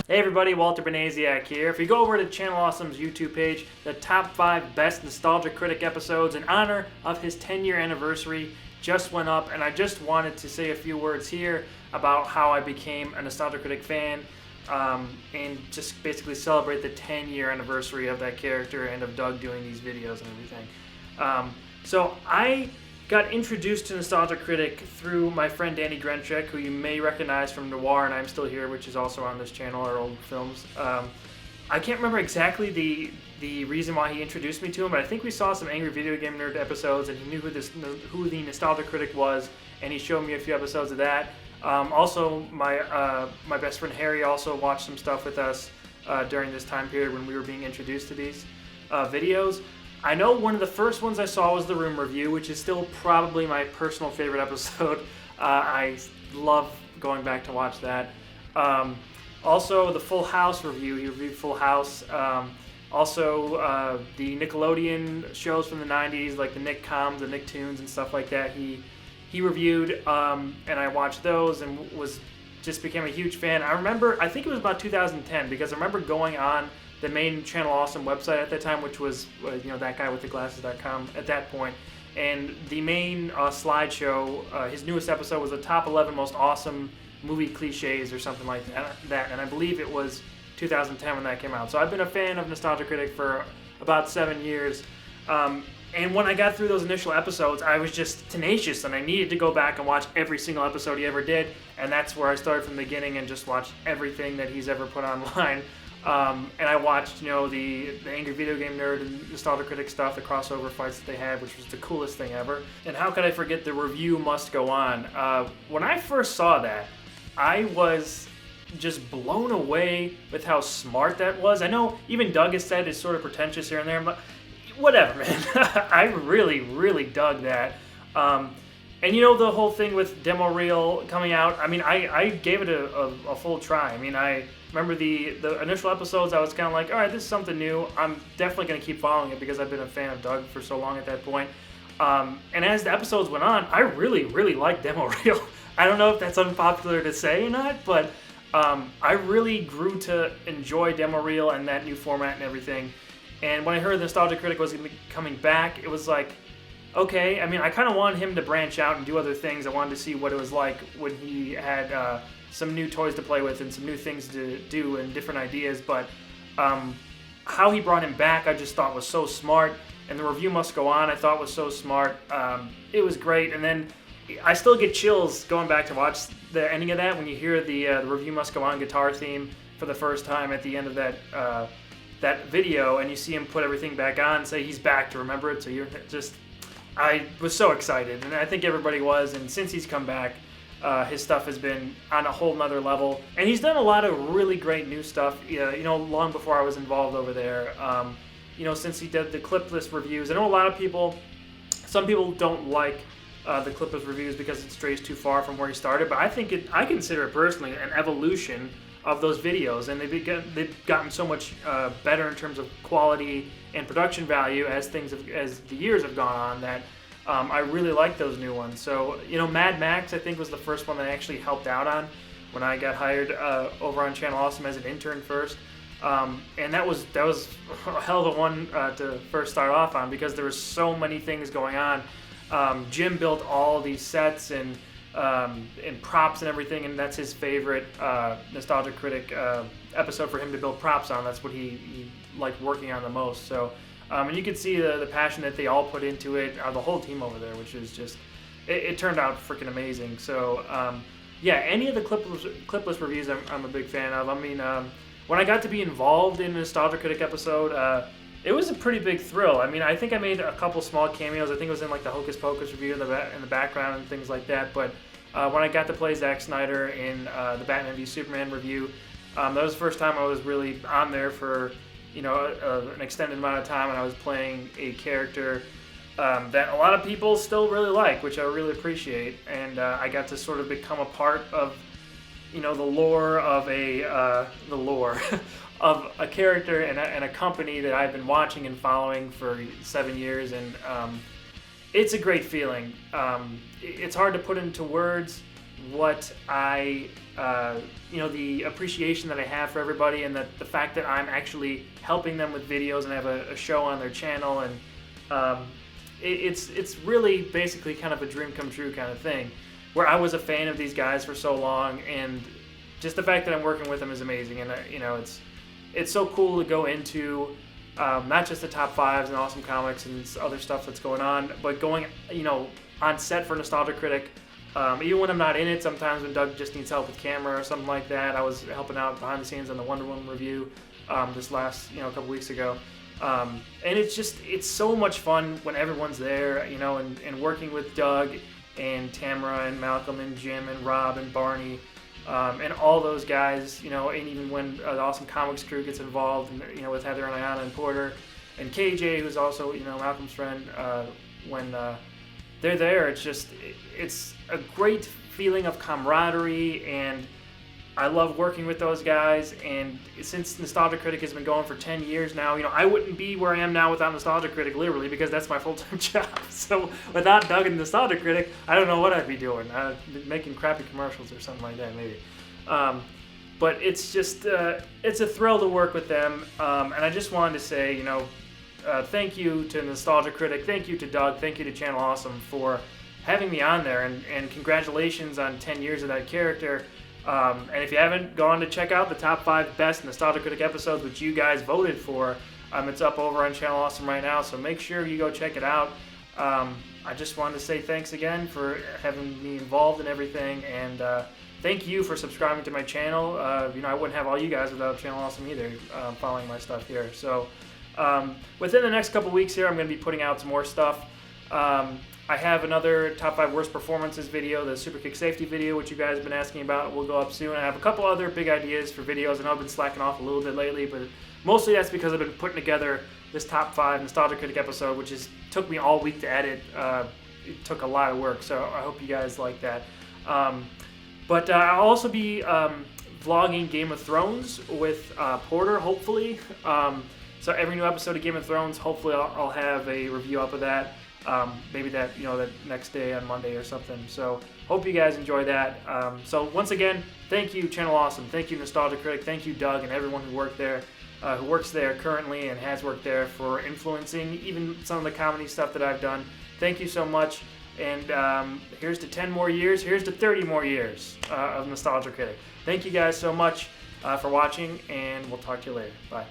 Hey everybody, Walter Benasiak here. If you go over to Channel Awesome's YouTube page, the top 5 best Nostalgia Critic episodes in honor of his 10-year anniversary just went up, and I just wanted to say a few words here about how I became a Nostalgia Critic fan, and just basically celebrate the 10-year anniversary of that character and of Doug doing these videos and everything. So I got introduced to Nostalgia Critic through my friend Danny Grenchek, who you may recognize from Noir and I'm Still Here, which is also on this channel, our old films. I can't remember exactly the reason why he introduced me to him, but I think we saw some Angry Video Game Nerd episodes, and he knew who the Nostalgia Critic was, and he showed me a few episodes of that. Also, my best friend Harry also watched some stuff with us during this time period when we were being introduced to these videos. I know one of the first ones I saw was the Room Review, which is still probably my personal favorite episode. I love going back to watch that. Also, the Full House review. He reviewed Full House. Also, the Nickelodeon shows from the 90s, like the Nicktoons, the Nicktoons, and stuff like that. He reviewed, and I watched those and just became a huge fan. I think it was about 2010, because I remember going on the main Channel Awesome website at that time, which was thatguywiththeglasses.com at that point, and the main slideshow, his newest episode was the top 11 most awesome movie cliches or something like that, and I believe it was 2010 when that came out. So I've been a fan of Nostalgia Critic for about 7 years, and when I got through those initial episodes, I was just tenacious, and I needed to go back and watch every single episode he ever did, and that's where I started from the beginning and just watched everything that he's ever put online. And I watched, the Angry Video Game Nerd and Nostalgia Critic stuff, the crossover fights that they had, which was the coolest thing ever. And how could I forget the Review Must Go On? When I first saw that, I was just blown away with how smart that was. I know even Doug has said it's sort of pretentious here and there, but whatever, man. I really, really dug that. And the whole thing with demo reel coming out, I gave it a full try. I remember the initial episodes, I was kind of like, all right, this is something new. I'm definitely going to keep following it because I've been a fan of Doug for so long at that point. And as the episodes went on, I really, really liked demo reel. I don't know if that's unpopular to say or not, but I really grew to enjoy demo reel and that new format and everything. And when I heard the Nostalgia Critic was going to be coming back, it was like, okay. I kind of wanted him to branch out and do other things. I wanted to see what it was like when he had some new toys to play with and some new things to do and different ideas. But how he brought him back, I just thought was so smart. And the Review Must Go On, I thought was so smart. It was great. And then I still get chills going back to watch the ending of that when you hear the Review Must Go On guitar theme for the first time at the end of that video, and you see him put everything back on and say he's back to remember it. So you're just... I was so excited, and I think everybody was, and since he's come back, his stuff has been on a whole nother level, and he's done a lot of really great new stuff, long before I was involved over there, since he did the clipless reviews. I know a lot of people, some people don't like the clipless reviews because it strays too far from where he started, but I consider it personally an evolution of those videos, and they've gotten so much better in terms of quality and production value as the years have gone on, that I really like those new ones. So Mad Max, I think, was the first one that I actually helped out on when I got hired over on Channel Awesome as an intern first, and that was a hell of a one to first start off on, because there were so many things going on. Jim built all these sets and props and everything, and that's his favorite Nostalgia Critic episode for him to build props on. That's what he liked working on the most. So, and you can see the passion that they all put into it, the whole team over there, which is just, it turned out freaking amazing. So, any of the clipless reviews I'm a big fan of. When I got to be involved in a Nostalgia Critic episode, it was a pretty big thrill. I think I made a couple small cameos. I think it was in like the Hocus Pocus review in the background and things like that. But when I got to play Zack Snyder in the Batman v Superman review, that was the first time I was really on there for an extended amount of time, and I was playing a character that a lot of people still really like, which I really appreciate. And I got to sort of become a part of the lore of of a character and a company that I've been watching and following for 7 years, and it's a great feeling. It's hard to put into words what I, the appreciation that I have for everybody, and that the fact that I'm actually helping them with videos and have a show on their channel, and it's really basically kind of a dream come true kind of thing, where I was a fan of these guys for so long, and just the fact that I'm working with them is amazing. And it's so cool to go into not just the top fives and Awesome Comics and other stuff that's going on, but going on set for Nostalgia Critic. Even when I'm not in it, sometimes when Doug just needs help with camera or something like that, I was helping out behind the scenes on the Wonder Woman review this last couple weeks ago. And it's so much fun when everyone's there, and working with Doug and Tamara and Malcolm and Jim and Rob and Barney, and all those guys, and even when the Awesome Comics crew gets involved, and, with Heather and Ayana and Porter and KJ, who's also, Malcolm's friend, when they're there, it's a great feeling of camaraderie, and I love working with those guys. And since Nostalgia Critic has been going for 10 years now, I wouldn't be where I am now without Nostalgia Critic, literally, because that's my full-time job. So without Doug and Nostalgia Critic, I don't know what I'd be doing. Making crappy commercials or something like that, maybe. But it's just, it's a thrill to work with them. And I just wanted to say, thank you to Nostalgia Critic, thank you to Doug, thank you to Channel Awesome for having me on there, and congratulations on 10 years of that character. And if you haven't gone to check out the top 5 best Nostalgia Critic episodes, which you guys voted for, it's up over on Channel Awesome right now, so make sure you go check it out. I just wanted to say thanks again for having me involved in everything, and thank you for subscribing to my channel. I wouldn't have all you guys without Channel Awesome either, following my stuff here. So within the next couple weeks here, I'm going to be putting out some more stuff. I have another top 5 worst performances video, the Super Kick Safety video, which you guys have been asking about, will go up soon. I have a couple other big ideas for videos. I know I've been slacking off a little bit lately, but mostly that's because I've been putting together this top 5 Nostalgia Critic episode, which took me all week to edit. It took a lot of work, so I hope you guys like that. But I'll also be vlogging Game of Thrones with Porter, hopefully. So every new episode of Game of Thrones, hopefully I'll have a review up of that. Maybe that that next day on Monday or something. So hope you guys enjoy that. So once again, thank you Channel Awesome, thank you Nostalgia Critic, thank you Doug and everyone who works there currently and has worked there for influencing even some of the comedy stuff that I've done. Thank you so much. And here's to 10 more years. Here's to 30 more years of Nostalgia Critic. Thank you guys so much for watching, and we'll talk to you later. Bye.